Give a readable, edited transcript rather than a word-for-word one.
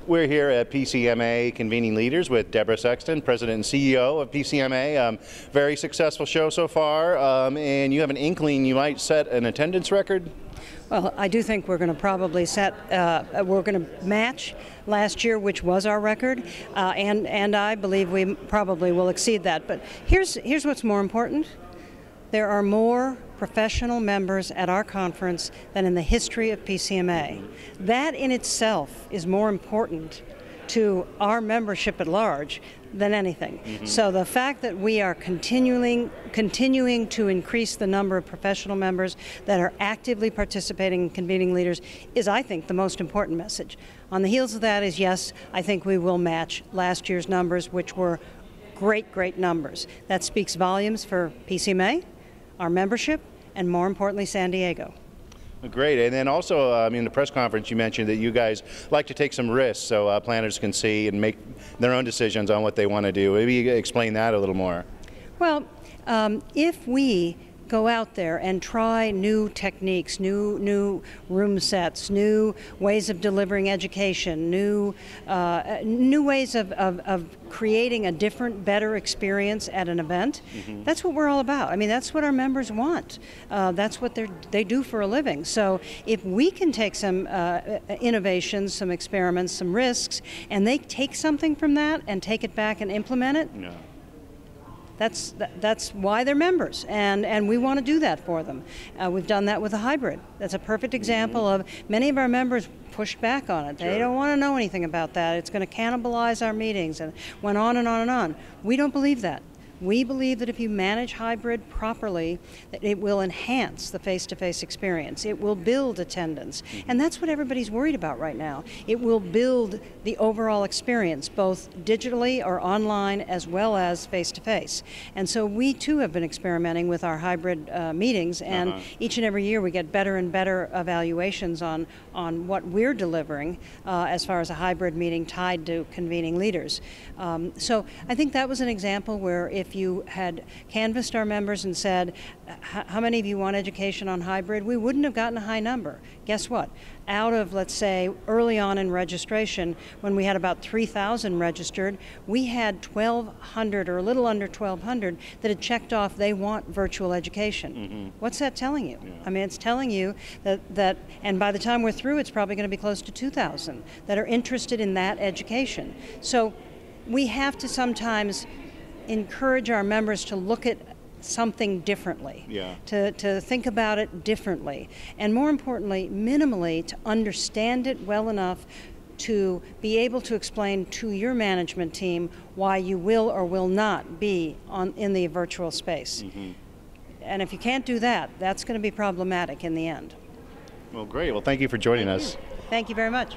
We're here at PCMA Convening Leaders with Deborah Sexton, President and CEO of PCMA. Very successful show so far, and you have an inkling you might set an attendance record? Well, I do think we're going to probably we're going to match last year, which was our record, and I believe we probably will exceed that. But here's what's more important. There are more professional members at our conference than in the history of PCMA. That in itself is more important to our membership at large than anything. So the fact that we are continuing to increase the number of professional members that are actively participating in convening leaders is, I think, the most important message. On the heels of that is, yes, I think we will match last year's numbers, which were great numbers. That speaks volumes for PCMA, our membership, and more importantly, San Diego. Great, and then also in the press conference you mentioned that you guys like to take some risks so planners can see and make their own decisions on what they want to do. Maybe you could explain that a little more. Well, if we go out there and try new techniques, new room sets, new ways of delivering education, new ways of creating a different, better experience at an event. That's what we're all about. I mean, that's what our members want. That's what they do for a living. So if we can take some innovations, some experiments, some risks, and they take something from that and take it back and implement it, that's why they're members, and we want to do that for them. We've done that with a hybrid. That's a perfect example of many of our members pushed back on it. They don't want to know anything about that. It's going to cannibalize our meetings, and went on and on and on. We don't believe that. We believe that if you manage hybrid properly, that it will enhance the face-to-face experience. It will build attendance. And that's what everybody's worried about right now. It will build the overall experience, both digitally or online, as well as face-to-face. And so we too have been experimenting with our hybrid meetings, and each and every year we get better and better evaluations on what we're delivering as far as a hybrid meeting tied to convening leaders. So I think that was an example where if you had canvassed our members and said, how many of you want education on hybrid, we wouldn't have gotten a high number. Guess what? Out of, let's say, early on in registration, when we had about 3,000 registered, we had 1,200 or a little under 1,200 that had checked off they want virtual education. What's that telling you? I mean, it's telling you that, and by the time we're through, it's probably going to be close to 2,000 that are interested in that education. So we have to sometimes encourage our members to look at something differently, to think about it differently, and more importantly, minimally, to understand it well enough to be able to explain to your management team why you will or will not be in the virtual space. And if you can't do that, that's going to be problematic in the end. Well, great. Well, thank you for joining us. Thank you very much.